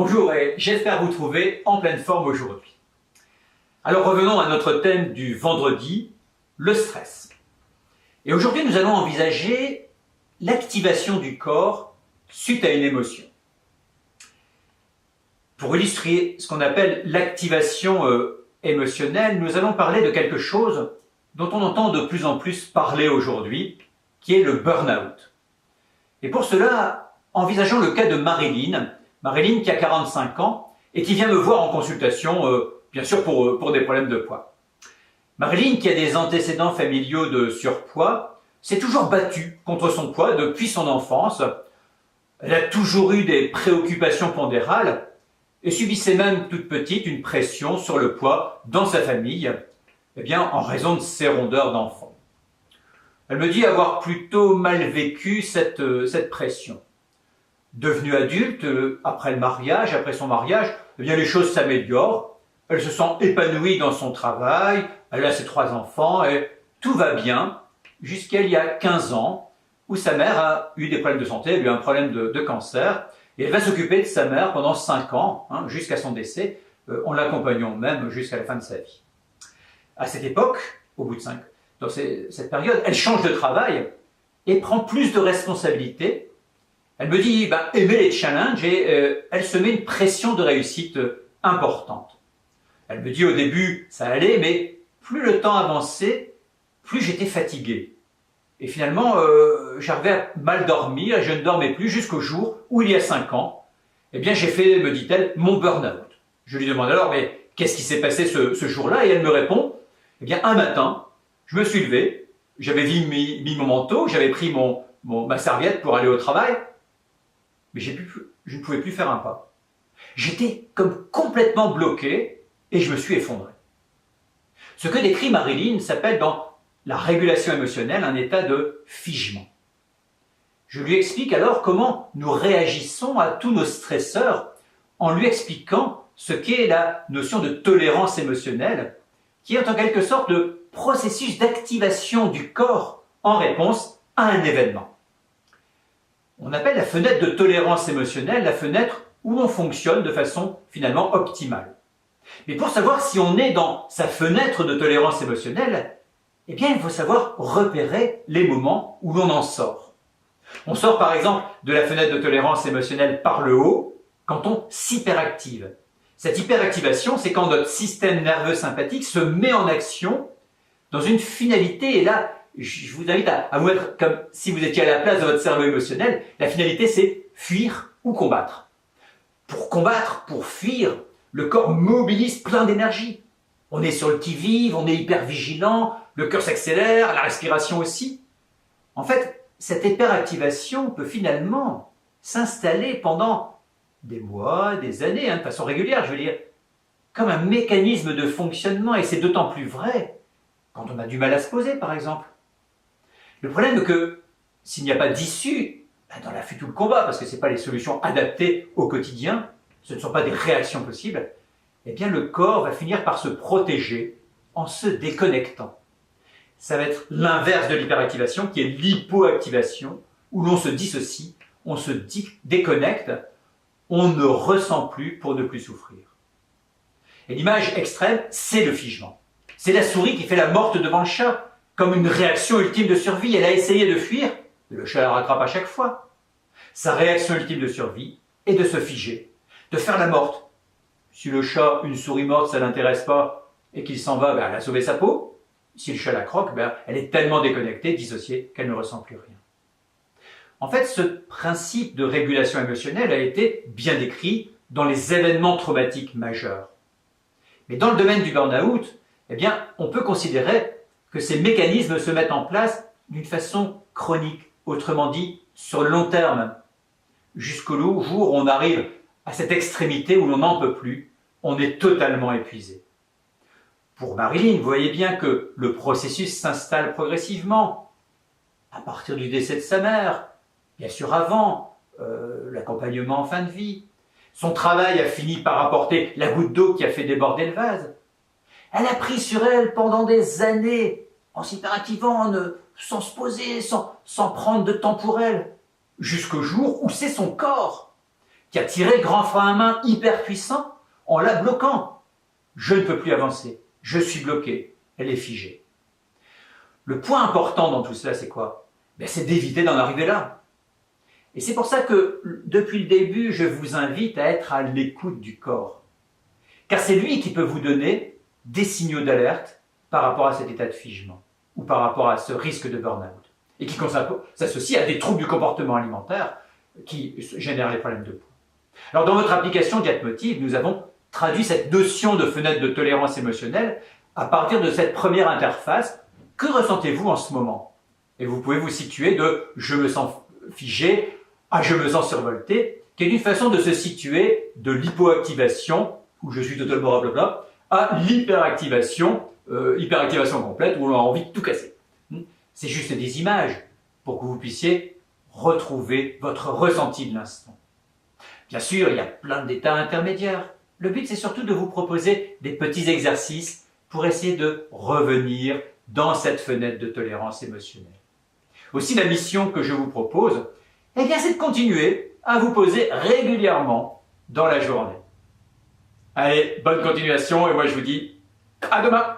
Bonjour et j'espère vous trouver en pleine forme aujourd'hui. Alors revenons à notre thème du vendredi, le stress. Et aujourd'hui nous allons envisager l'activation du corps suite à une émotion. Pour illustrer ce qu'on appelle l'activation émotionnelle, nous allons parler de quelque chose dont on entend de plus en plus parler aujourd'hui, qui est le burn-out. Et pour cela, envisageons le cas de Marilyn qui a 45 ans et qui vient me voir en consultation, bien sûr pour des problèmes de poids. Marilyn, qui a des antécédents familiaux de surpoids, s'est toujours battue contre son poids depuis son enfance. Elle a toujours eu des préoccupations pondérales et subissait même toute petite une pression sur le poids dans sa famille, en raison de ses rondeurs d'enfant. Elle me dit avoir plutôt mal vécu cette pression. Devenue adulte, après son mariage, les choses s'améliorent. Elle se sent épanouie dans son travail, elle a ses 3 enfants et tout va bien jusqu'à il y a 15 ans où sa mère a eu des problèmes de santé, elle a eu un problème de cancer et elle va s'occuper de sa mère pendant 5 ans, jusqu'à son décès, en l'accompagnant même jusqu'à la fin de sa vie. À cette époque, au bout de dans cette période, elle change de travail et prend plus de responsabilités. Elle me dit aimer les challenges et elle se met une pression de réussite importante. Elle me dit au début ça allait, mais plus le temps avançait, plus j'étais fatigué. Et finalement, j'arrivais à mal dormir, je ne dormais plus jusqu'au jour où il y a 5 ans, j'ai fait, me dit-elle, mon burn-out. Je lui demande alors, mais qu'est-ce qui s'est passé ce jour-là? Et elle me répond, un matin, je me suis levé, j'avais mis mon manteau, j'avais pris ma serviette pour aller au travail, mais je ne pouvais plus faire un pas. J'étais comme complètement bloqué et je me suis effondré. Ce que décrit Marilyn s'appelle dans la régulation émotionnelle un état de figement. Je lui explique alors comment nous réagissons à tous nos stresseurs en lui expliquant ce qu'est la notion de tolérance émotionnelle, qui est en quelque sorte le processus d'activation du corps en réponse à un événement. On appelle la fenêtre de tolérance émotionnelle la fenêtre où l'on fonctionne de façon finalement optimale. Mais pour savoir si on est dans sa fenêtre de tolérance émotionnelle, il faut savoir repérer les moments où l'on en sort. On sort par exemple de la fenêtre de tolérance émotionnelle par le haut quand on s'hyperactive. Cette hyperactivation, c'est quand notre système nerveux sympathique se met en action dans une finalité, et là, je vous invite à vous mettre comme si vous étiez à la place de votre cerveau émotionnel. La finalité, c'est fuir ou combattre. Pour combattre, pour fuir, le corps mobilise plein d'énergie. On est sur le qui-vive, on est hyper vigilant, le cœur s'accélère, la respiration aussi. En fait, cette hyperactivation peut finalement s'installer pendant des mois, des années, de façon régulière, comme un mécanisme de fonctionnement, et c'est d'autant plus vrai quand on a du mal à se poser, par exemple. Le problème est que s'il n'y a pas d'issue dans la fuite ou le combat, parce que ce n'est pas les solutions adaptées au quotidien, ce ne sont pas des réactions possibles, le corps va finir par se protéger en se déconnectant. Ça va être l'inverse de l'hyperactivation, qui est l'hypoactivation, où l'on se dissocie, on se déconnecte, on ne ressent plus pour ne plus souffrir. Et l'image extrême, c'est le figement. C'est la souris qui fait la morte devant le chat, comme une réaction ultime de survie. Elle a essayé de fuir, le chat la rattrape à chaque fois. Sa réaction ultime de survie est de se figer, de faire la morte. Si le chat, une souris morte, ça ne l'intéresse pas et qu'il s'en va, elle a sauvé sa peau. Si le chat la croque, elle est tellement déconnectée, dissociée, qu'elle ne ressent plus rien. En fait, ce principe de régulation émotionnelle a été bien décrit dans les événements traumatiques majeurs. Mais dans le domaine du burn-out, on peut considérer que ces mécanismes se mettent en place d'une façon chronique, autrement dit sur le long terme, jusqu'au jour où on arrive à cette extrémité où l'on n'en peut plus, on est totalement épuisé. Pour Marilyn, vous voyez bien que le processus s'installe progressivement, à partir du décès de sa mère, bien sûr avant, l'accompagnement en fin de vie. Son travail a fini par apporter la goutte d'eau qui a fait déborder le vase. Elle a pris sur elle pendant des années, en s'hyperactivant, sans se poser, sans prendre de temps pour elle, jusqu'au jour où c'est son corps qui a tiré grand frein à main hyper puissant en la bloquant. Je ne peux plus avancer, je suis bloqué, elle est figée. Le point important dans tout cela, c'est quoi? C'est d'éviter d'en arriver là. Et c'est pour ça que, depuis le début, je vous invite à être à l'écoute du corps. Car c'est lui qui peut vous donner des signaux d'alerte par rapport à cet état de figement ou par rapport à ce risque de burn-out. Et qui s'associe à des troubles du comportement alimentaire qui génèrent les problèmes de poids. Alors dans votre application Dietmotiv, nous avons traduit cette notion de fenêtre de tolérance émotionnelle à partir de cette première interface. Que ressentez-vous en ce moment? Et vous pouvez vous situer de « je me sens figé » à « je me sens survolté », qui est une façon de se situer de l'hypoactivation, où je suis totalement blablabla, à l'hyperactivation, hyperactivation complète, où on a envie de tout casser. C'est juste des images pour que vous puissiez retrouver votre ressenti de l'instant. Bien sûr, il y a plein d'états intermédiaires. Le but, c'est surtout de vous proposer des petits exercices pour essayer de revenir dans cette fenêtre de tolérance émotionnelle. Aussi, la mission que je vous propose, c'est de continuer à vous poser régulièrement dans la journée. Allez, bonne continuation et moi je vous dis à demain!